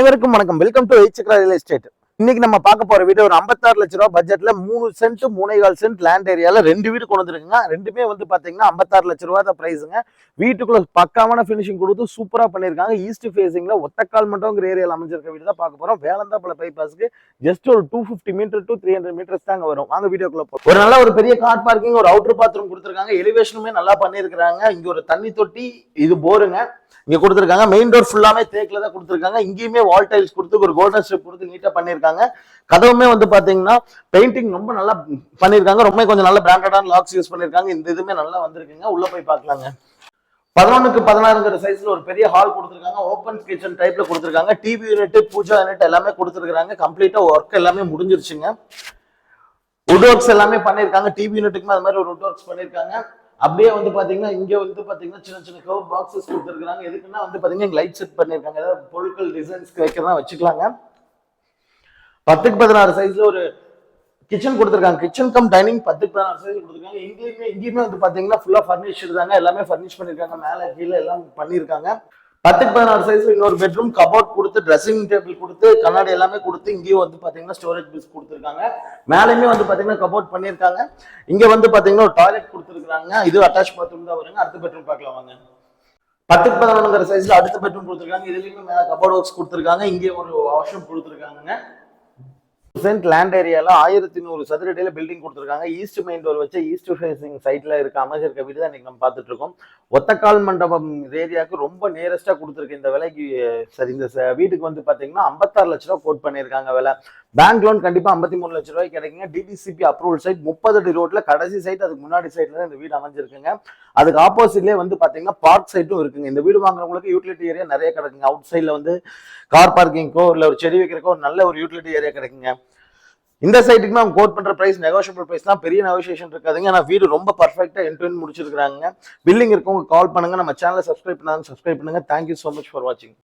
அனைவருக்கும் வணக்கம். Welcome to Aichakra real estate. இன்னைக்கு நம்ம பார்க்க போற வீடு ஒரு 56 லட்ச ரூபாய் பட்ஜெட்ல 3 சென்ட் 3.25 சென்ட் லேண்ட் ஏரியால 2 வீடு கொண்டு வந்துருக்குங்க. ரெண்டுமே வந்து பாத்தீங்கன்னா 56 லட்ச ரூபாய் தான் பிரைஸுங்க. வீட்டுக்குள்ள பக்காவான பினிஷிங் கொடுத்து சூப்பரா பண்ணிருக்காங்க. ஈஸ்ட் ஃபேசிங்ல ஒத்தக்கால் மண்டபங்கிற ஏரியால அமைஞ்சிருக்க வீடு தான் பார்க்க போறோம். வேலந்தாப்பள பைபாஸ்க்கு ஜஸ்ட் ஒரு 250 மீட்டர் டு 300 மீட்டர்ஸ் தாங்க வரும். வாங்க வீடியோக்குள்ள போறோம். ஒரு நல்ல ஒரு பெரிய கார் பார்க்கிங், ஒரு அவுட்டர் பாத்ரூம் கொடுத்துருக்காங்க. எலிவேஷனுமே நல்லா பண்ணிருக்காங்க. இங்க ஒரு தண்ணி தொட்டி, இது போருங்க இங்க கொடுத்துருக்காங்க. மெயின் டோர் ஃபுல்லாமே தேக்கில தான் கொடுத்துருக்காங்க. இங்கேயுமே வால் டைல்ஸ் கொடுத்து ஒரு கோல்டன் ஸ்டெப் கொடுத்து நீட்டா பண்ணிருக்காங்க. கதவுமே வந்து பாத்தீங்கன்னா பெயிண்டிங் ரொம்ப நல்லா பண்ணிருக்காங்க. ரொம்ப கொஞ்சம் நல்ல பிராண்டடான லாக்ஸ் யூஸ் பண்ணிருக்காங்க. இந்த இதுமே நல்லா வந்திருக்குங்க. உள்ள போய் பார்க்கலாங்க. 11க்கு 16 சைஸ்ல ஒரு பெரிய ஹால் கொடுத்துருக்காங்க. ஓப்பன் கிச்சன் டைப்ல கொடுத்துருக்காங்க. டிவி யூனிட், பூஜா யூனிட் எல்லாமே கொடுத்துருக்காங்க. கம்ப்ளீட்டா ஒர்க் எல்லாமே முடிஞ்சிருச்சுங்க. வுட் ஒர்க்ஸ் எல்லாமே பண்ணிருக்காங்க. டிவி யூனிட்டுக்குமே அது மாதிரி ஒரு வுட் ஒர்க்ஸ் பண்ணிருக்காங்க. அப்படியே வந்து பாத்தீங்கன்னா இங்க வந்து பாத்தீங்கன்னா சின்ன சின்ன கர்வ் பாக்ஸஸ் கொடுத்துருக்காங்க. எதுக்குன்னா வந்து பாத்தீங்கன்னா லைட் செட் பண்ணிருக்காங்க. ஏதாவது பொருட்கள் டிசைன்ஸ்க்கு வைக்கிறதா வச்சுக்கலாங்க. 10க்கு 16 சைஸ்ல ஒரு கிச்சன் கொடுத்துருக்காங்க. கிச்சன் கம் டைனிங் 10க்கு 16 சைஸ் கொடுத்துருக்காங்க. இங்கேயுமே வந்து பாத்தீங்கன்னா ஃபுல்லா ஃபர்னிஷ்டு தாங்க. எல்லாமே ஃபர்னிஷ் பண்ணிருக்காங்க. மேல கீழே எல்லாம் பண்ணிருக்காங்க. 10க்கு 16 சைஸ்ல இன்னொரு பெட்ரூம், கபோர்ட் கொடுத்து, ட்ரெஸ்ஸிங் டேபிள் கொடுத்து, கண்ணாடி எல்லாமே கொடுத்து, இங்கேயும் வந்து பாத்தீங்கன்னா ஸ்டோரேஜ் பீஸ் கொடுத்துருக்காங்க. மேலேயுமே வந்து பாத்தீங்கன்னா கபோர்ட் பண்ணிருக்காங்க. இங்க வந்து பாத்தீங்கன்னா ஒரு டாய்லெட் கொடுத்துருக்காங்க. இது அட்டாச் பாத்ரூம் தான் வருங்க. அடுத்த பெட்ரூம் பார்க்கலாம் வாங்க. 10க்கு 11 சைஸ்ல அடுத்த பெட்ரூம் கொடுத்துருக்காங்க. இதுலயுமே மேல கபோர்ட் ஒர்க்ஸ் கொடுத்துருக்காங்க. இங்கே ஒரு வாஷ்ரூம் கொடுத்துருக்காங்க. சென்ட் லேண்ட் ஏரியால 1100 சதுர அடியில பில்டிங் கொடுத்துருக்காங்க. ஈஸ்ட் மெயின் டோர் வச்சு ஈஸ்ட் ஃபேசிங் சைட்ல இருக்க அமைஞ்சிருக்க வீடு தான் இன்னைக்கு நம்ம பார்த்துட்டு இருக்கோம். ஒத்தக்கால் மண்டபம் ஏரியாவுக்கு ரொம்ப நியரஸ்டா கொடுத்துருக்கு இந்த விலைக்கு. சரி, இந்த வீட்டுக்கு வந்து பாத்தீங்கன்னா 56 லட்ச ரூபாய் கோட் பண்ணிருக்காங்க விலை. பேங்க் லோன் கண்டிப்பா 53 லட்ச ரூபாய் கிடைக்குங்க. டிடிசிபி அப்ரூவல் சைட் 30 அடி ரோட்ல கடைசி சைட், அதுக்கு முன்னாடி சைட்ல தான் இந்த வீடு அமைஞ்சிருக்குங்க. அதுக்கு ஆப்போசிட்லேயே வந்து பாத்தீங்கன்னா பார்க் சைட்டும் இருக்குங்க. இந்த வீடு வாங்குறவங்களுக்கு யூட்டிலிட்டி ஏரியா நிறைய கிடைக்குங்க. அவுட் சைட்ல வந்து கார் பார்க்கிங்கோ இல்ல ஒரு செடி வைக்கிறக்கோ நல்ல ஒரு யூட்டிலிட்டி ஏரியா கிடைக்குங்க. இந்த சைட்டுக்குமே அவங்க கோட் பண்ற பிரைஸ் நெகோஷியபிள் பிரைஸ் தான். பெரிய நெகோசியேஷன் இருக்காதுங்க. ஆனா வீடு ரொம்ப பர்ஃபெக்டா என்ட்ரன் முடிச்சிருக்காங்க. பில்லிங் இருக்கவங்க கால் பண்ணுங்க. நம்ம சேனலை சப்ஸ்கிரைப் பண்ணாங்க சப்ஸ்கிரைப் பண்ணுங்க. தேங்க்யூ சோ மச் ஃபார் வாட்சிங்.